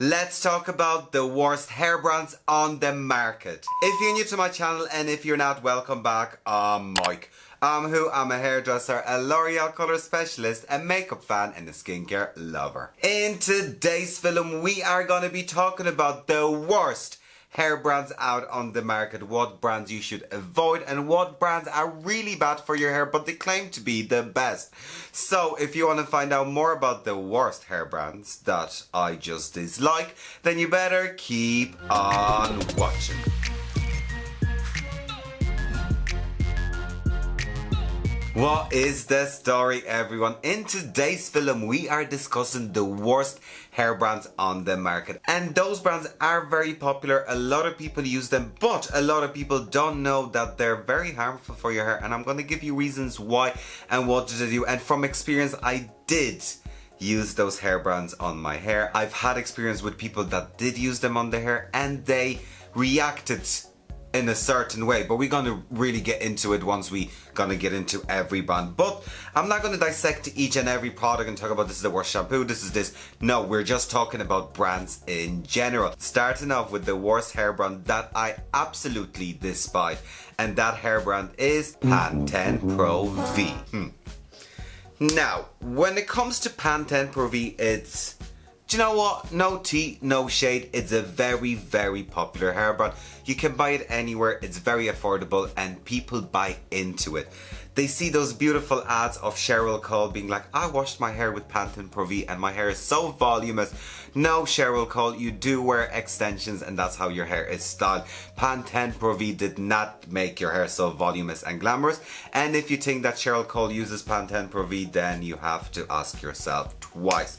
Let's talk about the worst hair brands on the market. If you're new to my channel and if you're not, welcome back. I'm Mike. I'm a hairdresser, a L'Oreal colour specialist, a makeup fan and a skincare lover. In today's film we are going to be talking about the worst hair brands out on the market, what brands you should avoid and what brands are really bad for your hair but they claim to be the best. So if you want to find out more about the worst hair brands that I just dislike, then you better keep on watching. What is the story, everyone? In today's film we are discussing the worst hair brands on the market, and those brands are very popular. A lot of people use them, but a lot of people don't know that they're very harmful for your hair, and I'm going to give you reasons why and what to do. And from experience, I did use those hair brands on my hair. I've had experience with people that did use them on their hair and they reacted in a certain way, but we're going to really get into it once we gonna get into every brand. But I'm not going to dissect each and every product and talk about this is the worst shampoo, this is this. No, we're just talking about brands in general. Starting off with the worst hair brand that I absolutely despise, and that hair brand is Pantene ProV. Now, when it comes to Pantene ProV, it's, do you know what? No tea, no shade. It's a very, very popular hair brand. You can buy it anywhere. It's very affordable and people buy into it. They see those beautiful ads of Cheryl Cole being like, I washed my hair with Pantene ProV and my hair is so voluminous. No, Cheryl Cole, you do wear extensions and that's how your hair is styled. Pantene ProV did not make your hair so voluminous and glamorous. And if you think that Cheryl Cole uses Pantene ProV, then you have to ask yourself twice.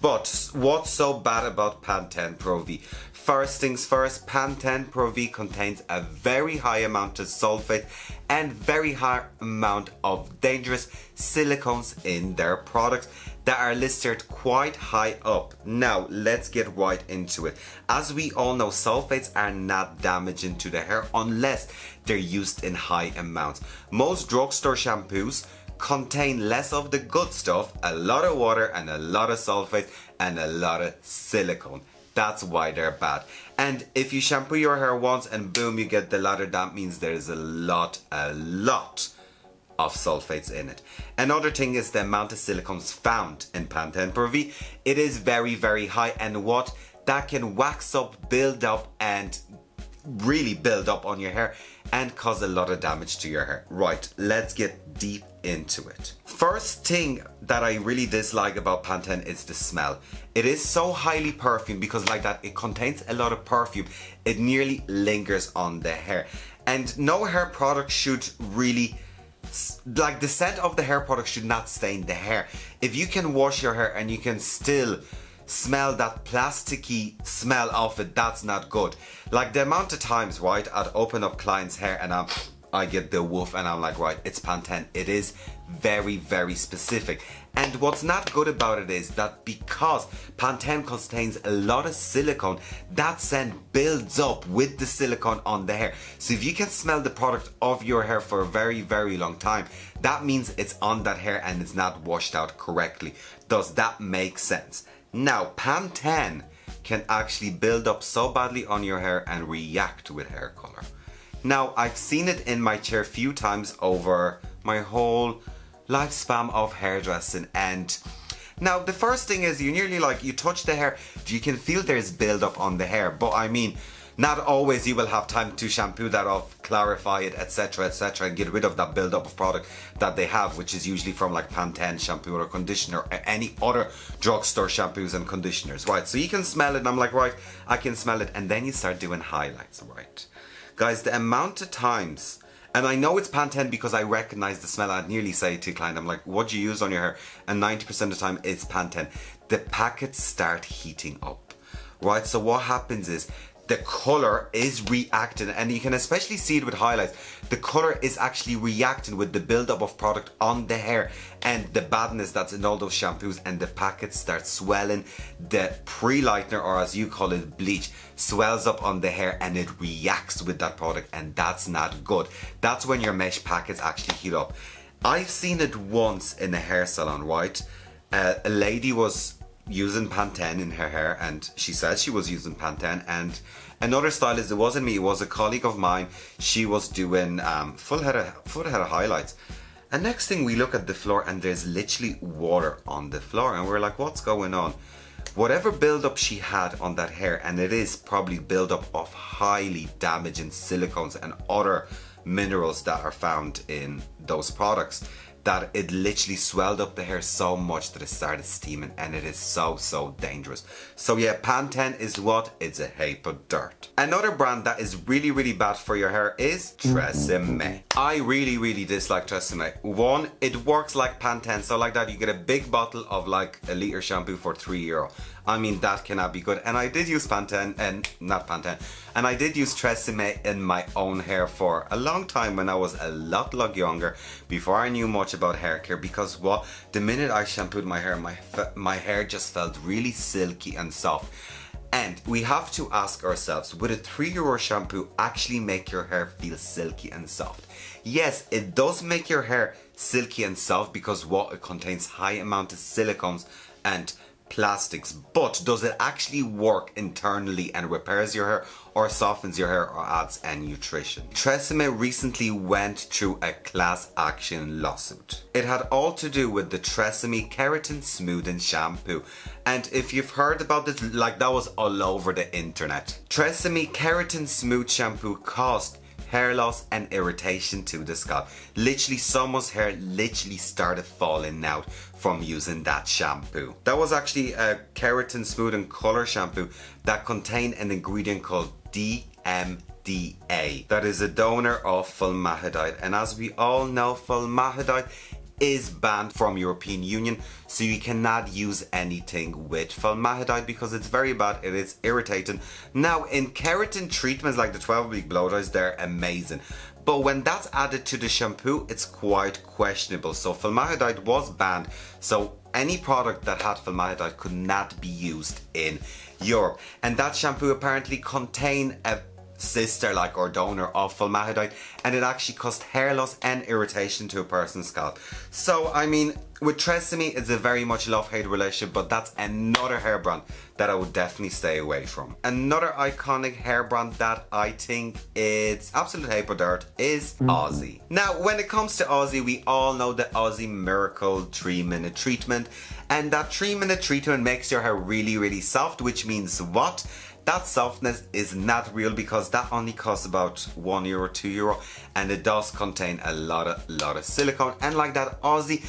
But what's so bad about Pantene ProV? First things first, Pantene ProV contains a very high amount of sulfate and very high amount of dangerous silicones in their products that are listed quite high up. Now let's get right into it. As we all know, sulfates are not damaging to the hair unless they're used in high amounts. Most drugstore shampoos contain less of the good stuff, a lot of water and a lot of sulfate and a lot of silicone. That's why they're bad. And if you shampoo your hair once and boom, you get the lather, that means there's a lot of sulfates in it. Another thing is the amount of silicones found in Pantene ProV. It is very, very high, and what that can wax up, build up and really build up on your hair and cause a lot of damage to your hair. Right, let's get deep into it. First thing that I really dislike about Pantene is the smell. It is so highly perfumed because like that, it contains a lot of perfume. It nearly lingers on the hair. And no hair product should really, like the scent of the hair product should not stain the hair. If you can wash your hair and you can still smell that plasticky smell of it, that's not good. Like the amount of times, right, I'd open up clients' hair and I get the woof and I'm like, right, it's Pantene. It is very, very specific. And what's not good about it is that because Pantene contains a lot of silicone, that scent builds up with the silicone on the hair. So if you can smell the product of your hair for a very, very long time, that means it's on that hair and it's not washed out correctly. Does that make sense? Now, Pantene can actually build up so badly on your hair and react with hair color. Now, I've seen it in my chair a few times over my whole lifespan of hairdressing, and now the first thing is you nearly like, you touch the hair, you can feel there's build up on the hair, but I mean, not always you will have time to shampoo that off, clarify it, etc, and get rid of that build up of product that they have, which is usually from like Pantene shampoo or conditioner or any other drugstore shampoos and conditioners, right? So you can smell it and I'm like, right, I can smell it, and then you start doing highlights, right? Guys, the amount of times, and I know it's Pantene because I recognize the smell. I'd nearly say to a client, I'm like, what do you use on your hair? And 90% of the time it's Pantene. The packets start heating up, right? So what happens is the color is reacting, and you can especially see it with highlights. The color is actually reacting with the buildup of product on the hair and the badness that's in all those shampoos, and the packets start swelling. The pre-lightener, or as you call it, bleach, swells up on the hair and it reacts with that product, and that's not good. That's when your mesh packets actually heat up. I've seen it once in a hair salon, right? A lady was using Pantene in her hair, and she said she was using Pantene, and another stylist, it wasn't me, it was a colleague of mine. She was doing full head of highlights, and next thing we look at the floor and there's literally water on the floor, and we're like, what's going on? Whatever buildup she had on that hair, and it is probably buildup of highly damaging silicones and other minerals that are found in those products, that it literally swelled up the hair so much that it started steaming, and it is so dangerous. So yeah, Pantene is what? It's a heap of dirt. Another brand that is really bad for your hair is Tresemme. I really dislike Tresemme. One, it works like Pantene, so like that you get a big bottle of like a litre shampoo for €3. I mean, that cannot be good. And I did use Pantene, and not Pantene, and I did use Tresemme in my own hair for a long time when I was a lot younger, before I knew much about hair care, because what, the minute I shampooed my hair, my hair just felt really silky and soft. And we have to ask ourselves, would a €3 shampoo actually make your hair feel silky and soft? Yes, it does make your hair silky and soft, because what, it contains high amount of silicones and plastics, but does it actually work internally and repairs your hair, or softens your hair, or adds any nutrition? Tresemme recently went through a class action lawsuit. It had all to do with the Tresemme Keratin Smoothing Shampoo, and if you've heard about this, like, that was all over the internet. Tresemme Keratin Smooth Shampoo caused hair loss and irritation to the scalp. Literally, someone's hair literally started falling out from using that shampoo. That was actually a keratin smooth and color shampoo that contained an ingredient called DMDA. That is a donor of formaldehyde, and as we all know, formaldehyde is banned from European Union, so you cannot use anything with formaldehyde because it's very bad, it is irritating. Now, in keratin treatments like the 12-week blow dries, they're amazing, but when that's added to the shampoo, it's quite questionable. So formaldehyde was banned, so any product that had formaldehyde could not be used in Europe, and that shampoo apparently contained a sister like or donor of formaldehyde, and it actually caused hair loss and irritation to a person's scalp. So I mean, with Tresemme, it's a very much love-hate relationship, but that's another hair brand that I would definitely stay away from. Another iconic hair brand that I think it's absolute heap of dirt is Aussie. Now, when it comes to Aussie, we all know the Aussie Miracle 3-minute treatment, and that 3-minute treatment makes your hair really soft, which means what? That softness is not real, because that only costs about €1, €2, and it does contain a lot of silicone. And like that Aussie,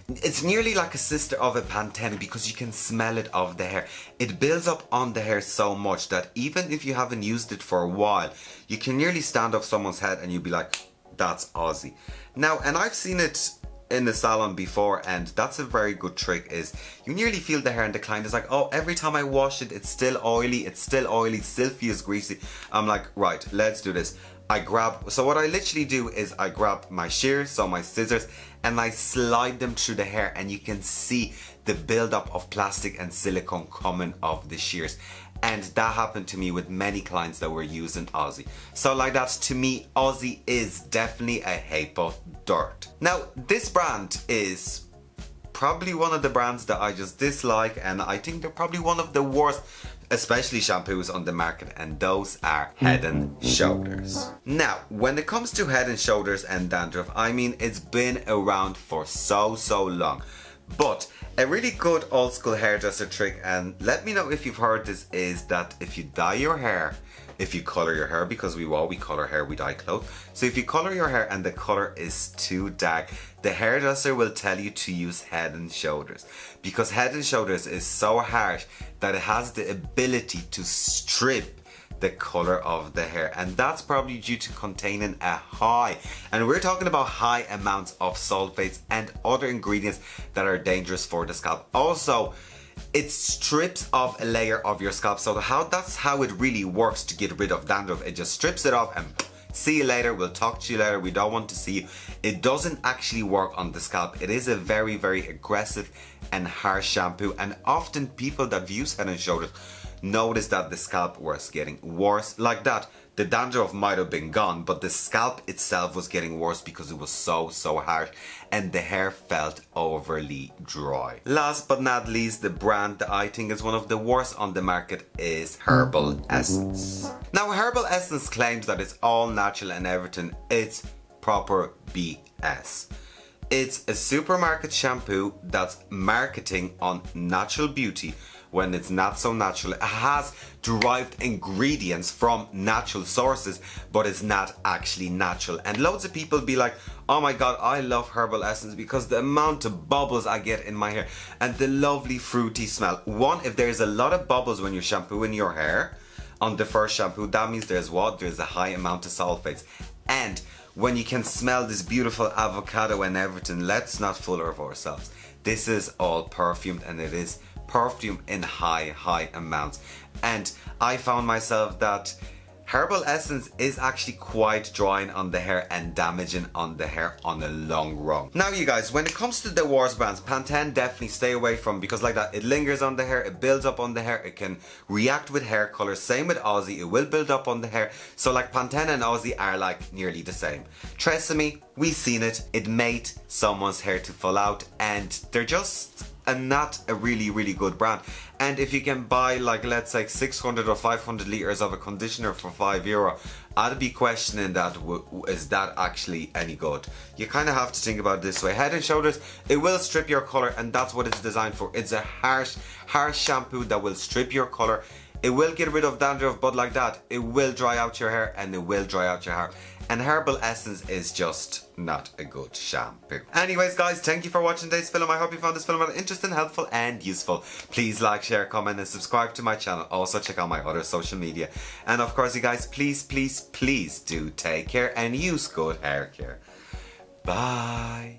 it's nearly like a sister of a Pantene, because you can smell it off the hair. It builds up on the hair so much that even if you haven't used it for a while, you can nearly stand off someone's head and you'll be like, that's Aussie. Now, and I've seen it in the salon before, and that's a very good trick, is you nearly feel the hair in decline. It's like, oh, every time I wash it, it's still oily, still feels greasy. I'm like, right, let's do this. So what I literally do is I grab my shears, so my scissors, and I slide them through the hair, and you can see the buildup of plastic and silicone coming off the shears. And that happened to me with many clients that were using Aussie. So like that, to me, Aussie is definitely a heap of dirt. Now, this brand is probably one of the brands that I just dislike, and I think they're probably one of the worst, especially shampoos on the market, and those are Head and Shoulders. Now, when it comes to Head and Shoulders and dandruff, I mean, it's been around for so long. But a really good old school hairdresser trick, and let me know if you've heard this, is that if you dye your hair, if you color your hair, because we color hair, we dye clothes. So if you color your hair and the color is too dark, the hairdresser will tell you to use Head and Shoulders, because Head and Shoulders is so harsh that it has the ability to strip the color of the hair, and that's probably due to containing a high, and we're talking about high amounts of sulfates and other ingredients that are dangerous for the scalp. Also, it strips off a layer of your scalp, so that's how it really works to get rid of dandruff. It just strips it off and see you later, we'll talk to you later, we don't want to see you. It doesn't actually work on the scalp. It is a very aggressive and harsh shampoo, and often people that use Head and Shoulders notice that the scalp was getting worse. Like that, the dandruff might have been gone, but the scalp itself was getting worse because it was so harsh and the hair felt overly dry. Last but not least, the brand that I think is one of the worst on the market is Herbal Essence. Now, Herbal Essence claims that it's all natural and everything. It's proper BS. It's a supermarket shampoo that's marketing on natural beauty when it's not so natural. It has derived ingredients from natural sources, but it's not actually natural. And loads of people be like, oh my god, I love Herbal Essence because the amount of bubbles I get in my hair and the lovely fruity smell. One, if there's a lot of bubbles when you're shampooing your hair on the first shampoo, that means there's what? There's a high amount of sulfates. And when you can smell this beautiful avocado and everything, let's not fool ourselves. This is all perfumed, and it is perfume in high amounts. And I found myself that Herbal Essence is actually quite drying on the hair and damaging on the hair on the long run. Now you guys, when it comes to the worst brands, Pantene definitely stay away from, because like that, it lingers on the hair, it builds up on the hair, it can react with hair color. Same with Aussie, it will build up on the hair. So like Pantene and Aussie are like nearly the same. Tresemme, we've seen it, it made someone's hair to fall out, and they're just not a really good brand. And if you can buy like, let's say 600 or 500 liters of a conditioner for €5, I'd be questioning that, is that actually any good? You kind of have to think about it this way. Head and Shoulders, it will strip your color, and that's what it's designed for. It's a harsh shampoo that will strip your color. It will get rid of dandruff, but like that, it will dry out your hair, and it will dry out your hair. And Herbal Essence is just not a good shampoo. Anyways guys, thank you for watching today's film. I hope you found this film interesting, helpful and useful. Please like, share, comment and subscribe to my channel. Also check out my other social media. And of course you guys, please do take care and use good hair care. Bye.